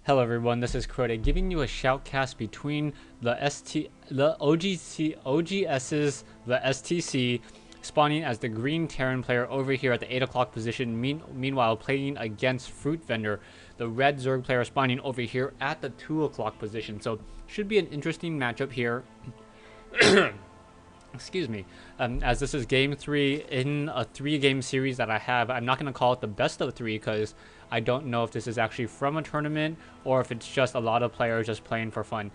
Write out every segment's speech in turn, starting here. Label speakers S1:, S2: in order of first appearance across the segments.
S1: Hello everyone, this is Crota giving you a shoutcast between the OGS's the STC spawning as the green Terran player over here at the 8 o'clock position, meanwhile playing against FruitVendor, the red Zerg player spawning over here at the 2 o'clock position. So should be an interesting matchup here. Excuse me, as this is game 3 in a 3-game series that I have. I'm not going to call it the best of 3 because I don't know if this is actually from a tournament or if it's just a lot of players just playing for fun.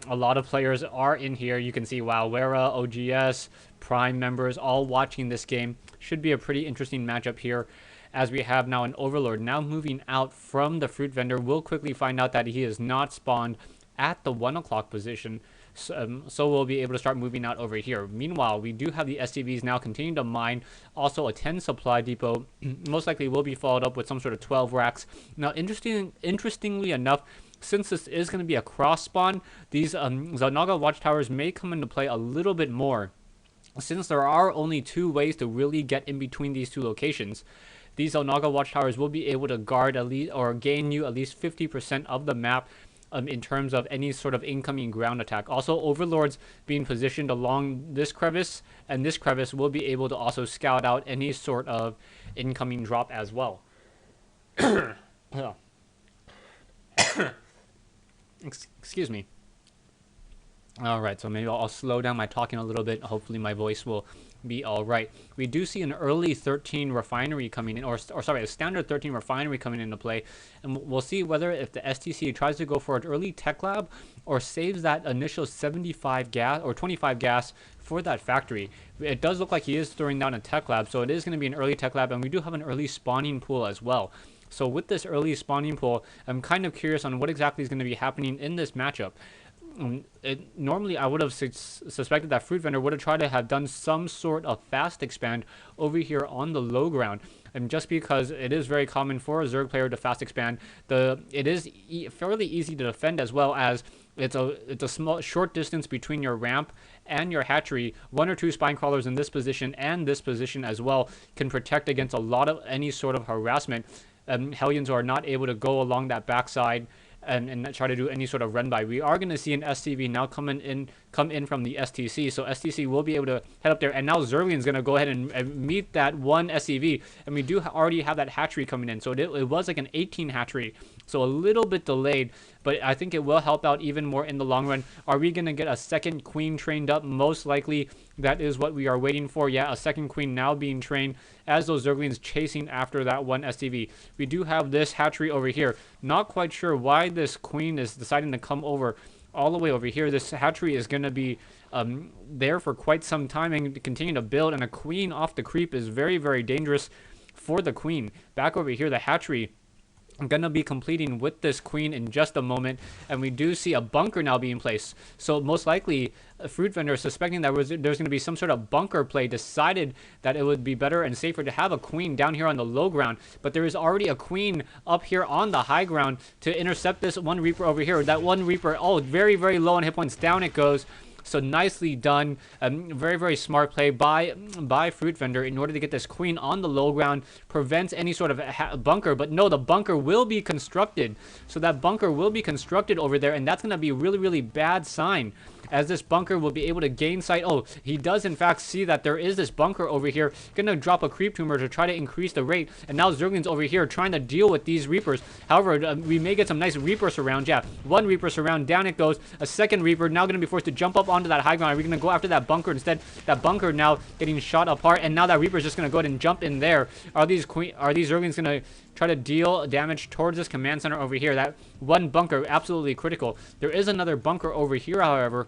S1: A lot of players are in here. You can see Wera, OGS, Prime members all watching this game. Should be a pretty interesting matchup here, as we have now an Overlord now moving out from the FruitVendor. We'll quickly find out that he is not spawned at the 1 o'clock position. So we'll be able to start moving out over here. Meanwhile, we do have the SCVs now continuing to mine. Also, a 10 supply depot most likely will be followed up with some sort of 12 racks. Now, interestingly enough, since this is going to be a cross spawn, these Xel'Naga watchtowers may come into play a little bit more, since there are only 2 ways to really get in between these 2 locations. These Xel'Naga watchtowers will be able to guard at least or gain you at least 50% of the map. In terms of any sort of incoming ground attack. Also, Overlords being positioned along this crevice, and this crevice will be able to also scout out any sort of incoming drop as well. Excuse me. Alright, so maybe I'll slow down my talking a little bit. Hopefully my voice will be alright. We do see an early 13 refinery coming in, or sorry, a standard 13 refinery coming into play. And we'll see whether if the STC tries to go for an early tech lab or saves that initial 75 gas or 25 gas for that factory. It does look like he is throwing down a tech lab, so it is going to be an early tech lab, and we do have an early spawning pool as well. So with this early spawning pool, I'm kind of curious on what exactly is going to be happening in this matchup. Normally I would have suspected that FruitVendor would have tried to have done some sort of fast expand over here on the low ground, and just because it is very common for a Zerg player to fast expand, it is fairly easy to defend, as well as it's a small short distance between your ramp and your hatchery. 1 or 2 spine crawlers in this position and this position as well can protect against a lot of any sort of harassment. Hellions are not able to go along that backside and try to do any sort of run by. We are going to see an SCV now come in from the STC, so STC will be able to head up there, and now Zerglion's going to go ahead and meet that one SCV, and we do already have that hatchery coming in, so it was like an 18 hatchery, so a little bit delayed, but I think it will help out even more in the long run. Are we going to get a second queen trained up? Most likely that is what we are waiting for. Yeah, a second queen now being trained as those Zerglions chasing after that one SCV. We do have this hatchery over here. Not quite sure why this queen is deciding to come over all the way over here. This hatchery is going to be there for quite some time and continue to build, and a queen off the creep is very, very dangerous for the queen. Back over here, the hatchery I'm going to be completing with this queen in just a moment, and we do see a bunker now being placed. So most likely, FruitVendor, suspecting that there's going to be some sort of bunker play, decided that it would be better and safer to have a queen down here on the low ground. But there is already a queen up here on the high ground to intercept this one Reaper over here. That one Reaper, oh, very, very low on hit points. Down it goes. So nicely done. Very, very smart play by FruitVendor in order to get this queen on the low ground, prevents any sort of bunker. But no, the bunker will be constructed. So that bunker will be constructed over there, and that's going to be a really, really bad sign, as this bunker will be able to gain sight. Oh, he does in fact see that there is this bunker over here. Gonna drop a creep tumor to try to increase the rate. And now Zerglion's over here trying to deal with these Reapers. However, we may get some nice Reaper surround. Yeah, one Reaper surround, down it goes. A second Reaper now gonna be forced to jump up onto that high ground. Are we gonna go after that bunker instead? That bunker now getting shot apart, and now that Reaper's just gonna go ahead and jump in there. Are these Zerglions gonna try to deal damage towards this command center over here? That one bunker absolutely critical. There is another bunker over here, however,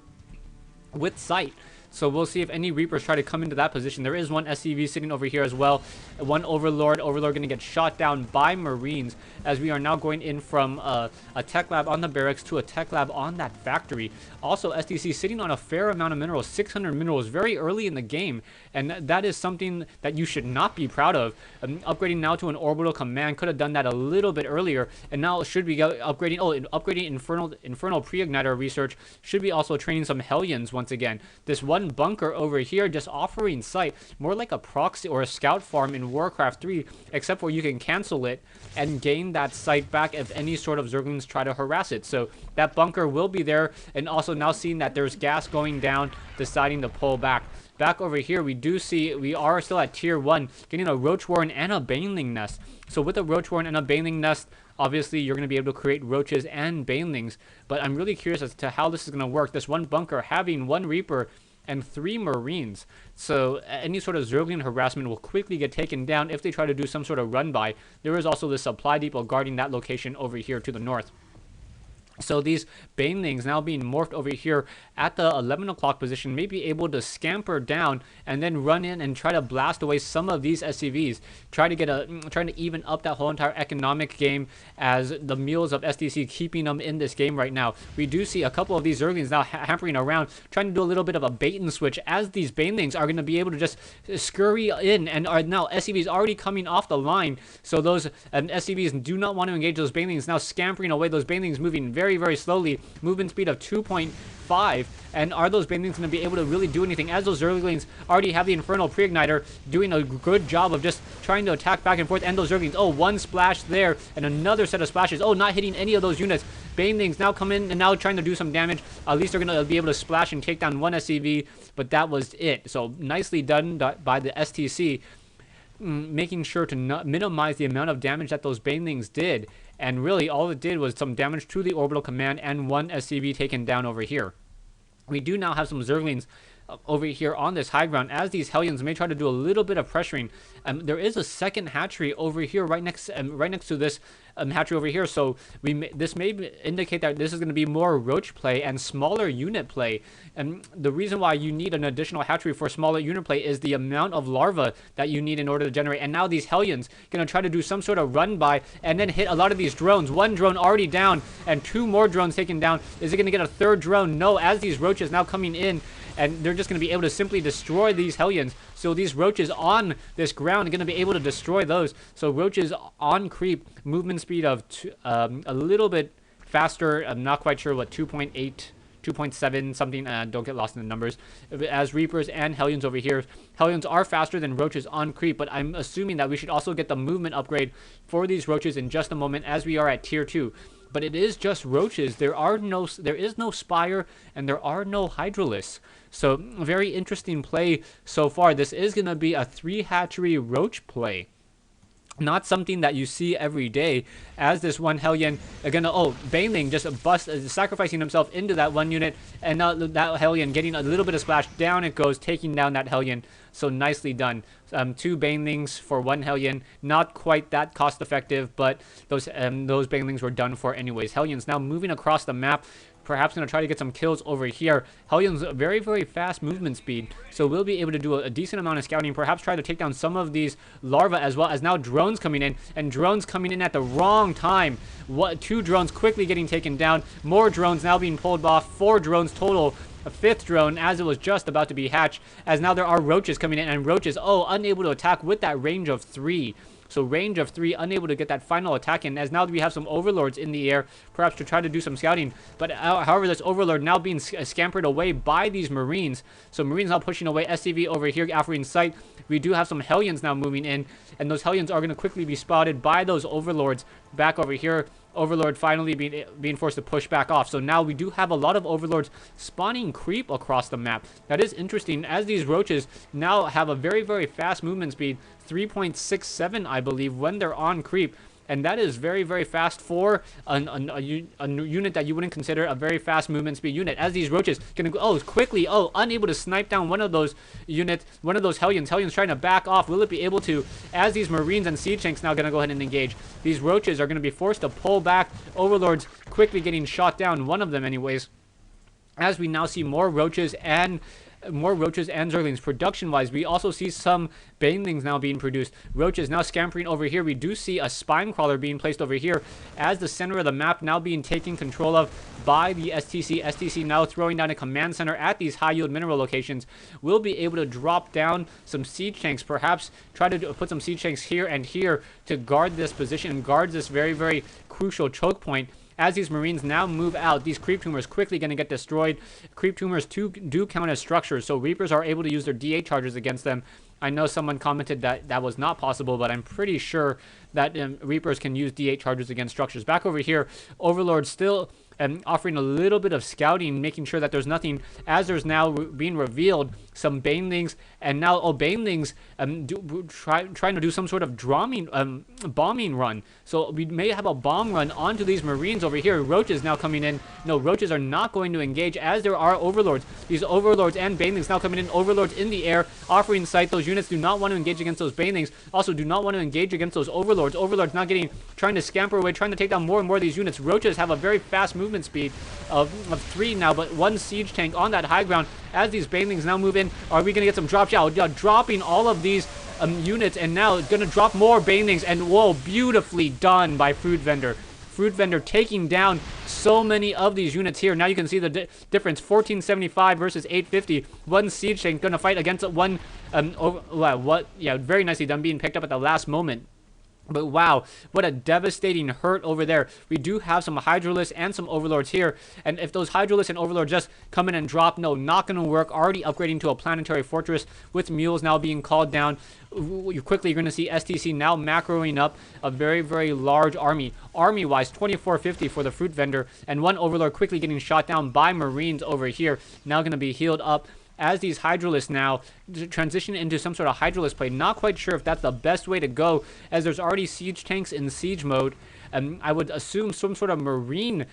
S1: with sight. So we'll see if any Reapers try to come into that position. There is one SCV sitting over here as well. One Overlord going to get shot down by Marines, as we are now going in from a tech lab on the barracks to a tech lab on that factory. Also, STC sitting on a fair amount of minerals, 600 minerals very early in the game, and that is something that you should not be proud of. Upgrading now to an orbital command, could have done that a little bit earlier, and now should be upgrading. Oh, upgrading infernal pre-igniter research, should be also training some Hellions once again. This one one bunker over here just offering sight, more like a proxy or a scout farm in Warcraft 3, except for you can cancel it and gain that sight back if any sort of Zerglings try to harass it. So that bunker will be there, and also now seeing that there's gas going down, deciding to pull back. Back over here, we do see we are still at tier 1, getting a Roach Warren and a Baneling Nest. So with a Roach Warren and a Baneling Nest, obviously you're going to be able to create roaches and banelings, but I'm really curious as to how this is going to work. This one bunker having 1 Reaper and 3 Marines, so any sort of Zergling harassment will quickly get taken down if they try to do some sort of run by. There is also the supply depot guarding that location over here to the north. So these banelings now being morphed over here at the 11 o'clock position may be able to scamper down and then run in and try to blast away some of these SCVs, trying to even up that whole entire economic game as the mules of STC keeping them in this game right now. We do see a couple of these Zerglings now hampering around, trying to do a little bit of a bait and switch as these banelings are going to be able to just scurry in, and are now SCVs already coming off the line. So those SCVs do not want to engage those banelings, now scampering away. Those banelings moving very slowly, movement speed of 2.5, and are those banelings going to be able to really do anything as those Zerglings already have the Infernal Pre-Igniter doing a good job of just trying to attack back and forth, and those Zerglings, oh, one splash there and another set of splashes, oh, not hitting any of those units. Banelings now come in and now trying to do some damage. At least they're going to be able to splash and take down one SCV, but that was it. So nicely done by the STC, making sure to not minimize the amount of damage that those banelings did. And really, all it did was some damage to the orbital command and one SCV taken down over here. We do now have some Zerglings over here on this high ground as these Hellions may try to do a little bit of pressuring. There is a second hatchery over here right next to this hatchery over here, so this may indicate that this is going to be more roach play and smaller unit play. And the reason why you need an additional hatchery for smaller unit play is the amount of larvae that you need in order to generate. And now these Hellions going to try to do some sort of run by and then hit a lot of these drones. One drone already down and 2 more drones taken down. Is it going to get a 3rd drone? No, as these roaches now coming in, and they're just going to be able to simply destroy these Hellions. So these roaches on this ground are going to be able to destroy those. So roaches on creep, movement speed of a little bit faster. I'm not quite sure what, 2.8, 2.7 something. Don't get lost in the numbers. As Reapers and Hellions over here. Hellions are faster than roaches on creep, but I'm assuming that we should also get the movement upgrade for these roaches in just a moment as we are at tier 2. But it is just roaches. There is no Spire, and there are no Hydralisks. So very interesting play so far. This is going to be a 3 hatchery roach play. Not something that you see every day, as this one Hellion again, oh, Baneling just sacrificing himself into that one unit, and now that Hellion getting a little bit of splash, down it goes, taking down that Hellion. So nicely done. 2 Banelings for 1 Hellion, not quite that cost effective, but those Banelings were done for anyways. Hellions now moving across the map, perhaps going to try to get some kills over here. Hellions very fast movement speed, so we'll be able to do a decent amount of scouting, perhaps try to take down some of these larvae, as well as now drones coming in, and drones coming in at the wrong time. 2 drones quickly getting taken down, more drones now being pulled off, 4 drones total. A 5th drone as it was just about to be hatched, as now there are roaches coming in, and roaches, oh, unable to attack with that range of 3. So range of 3, unable to get that final attack in, as now we have some overlords in the air, perhaps to try to do some scouting. But however, this overlord now being scampered away by these Marines. So Marines now pushing away SCV over here, offering sight. We do have some Hellions now moving in, and those Hellions are going to quickly be spotted by those overlords back over here. Overlord finally being forced to push back off. So now we do have a lot of overlords spawning creep across the map. That is interesting, as these roaches now have a very fast movement speed, 3.67 I believe, when they're on creep. And that is very fast for a unit that you wouldn't consider a very fast movement speed unit. As these roaches can go, quickly, unable to snipe down one of those units, one of those Hellions. Hellions trying to back off. Will it be able to? As these Marines and Siege Tanks now going to go ahead and engage. These roaches are going to be forced to pull back. Overlords quickly getting shot down. One of them anyways. As we now see more roaches and Zerglings. Production-wise, we also see some Banelings now being produced. Roaches now scampering over here. We do see a Spine Crawler being placed over here as the center of the map now being taken control of by the STC. STC now throwing down a command center at these high-yield mineral locations. We'll be able to drop down some Siege Tanks, perhaps try to put some Siege Tanks here and here to guard this position, guard this very crucial choke point. As these Marines now move out, these Creep Tumors quickly going to get destroyed. Creep Tumors do count as structures, so Reapers are able to use their DA charges against them. I know someone commented that that was not possible, but I'm pretty sure that Reapers can use D8 charges against structures. Back over here, Overlord still offering a little bit of scouting, making sure that there's nothing, as there's now being revealed some Banelings, and now Banelings trying to do some sort of bombing run. So we may have a bomb run onto these Marines over here. Roaches now coming in. No, Roaches are not going to engage, as there are Overlords. These Overlords and Banelings now coming in. Overlords in the air, offering sight. Those units do not want to engage against those Banelings. Also do not want to engage against those Overlords. Overlords now trying to scamper away, trying to take down more and more of these units. Roaches have a very fast movement speed of 3 now, but 1 siege tank on that high ground. As these Banelings now move in, are we going to get some drops? Yeah, dropping all of these units, and now going to drop more Banelings, and whoa, beautifully done by FruitVendor. FruitVendor taking down so many of these units here. Now you can see the difference, 1475 versus 850. 1 siege tank going to fight against one, very nicely done, being picked up at the last moment. But wow, what a devastating hurt over there. We do have some Hydralisks and some Overlords here. And if those Hydralisks and Overlords just come in and drop, no, not going to work. Already upgrading to a planetary fortress with mules now being called down. You're going to see STC now macroing up a very, very large army. Army-wise, 2450 for the FruitVendor. And 1 Overlord quickly getting shot down by Marines over here. Now going to be healed up. As these Hydralisks now transition into some sort of Hydralisk play. Not quite sure if that's the best way to go, as there's already siege tanks in siege mode. I would assume some sort of marine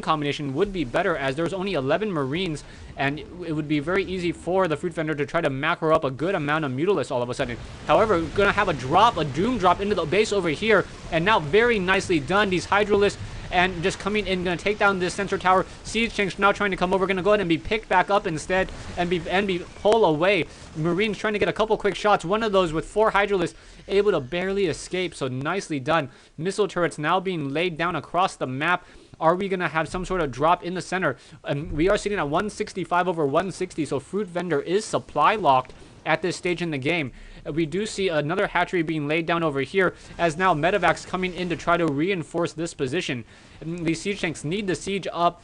S1: combination would be better, as there's only 11 Marines, and it would be very easy for the FruitVendor to try to macro up a good amount of Mutalisks all of a sudden. However, gonna have a Doom drop into the base over here, and now very nicely done. These Hydralisks and just coming in, going to take down this sensor tower. Siege tanks now trying to come over, going to go ahead and be picked back up instead, and be pulled away. Marines trying to get a couple quick shots. One of those with 4 Hydralisks able to barely escape, so nicely done. Missile turrets now being laid down across the map. Are we going to have some sort of drop in the center? We are sitting at 165 over 160, so FruitVendor is supply locked at this stage in the game. We do see another hatchery being laid down over here, as now Medevacs coming in to try to reinforce this position. These siege tanks need to siege up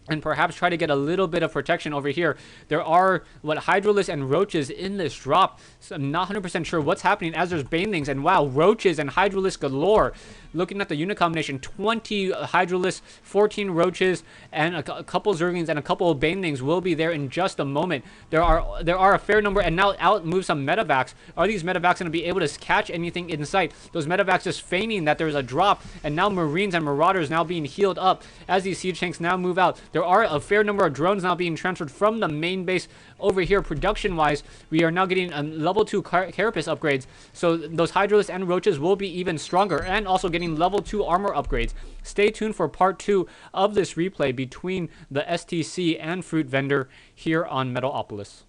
S1: and perhaps try to get a little bit of protection over here. There are, Hydralisks and Roaches in this drop. So I'm not 100% sure what's happening, as there's Banelings, and wow, Roaches and Hydralisks galore. Looking at the unit combination, 20 Hydralisks, 14 Roaches, and a couple Zerglings and a couple of Banelings will be there in just a moment. There are a fair number, and now out move some Medevacs. Are these Medevacs going to be able to catch anything in sight? Those Medevacs just feigning that there's a drop, and now Marines and Marauders now being healed up as these siege tanks now move out. There are a fair number of drones now being transferred from the main base over here. Production-wise, we are now getting level 2 carapace upgrades, so those Hydralisks and Roaches will be even stronger, and also getting level 2 armor upgrades. Stay tuned for part 2 of this replay between the STC and FruitVendor here on Metalopolis.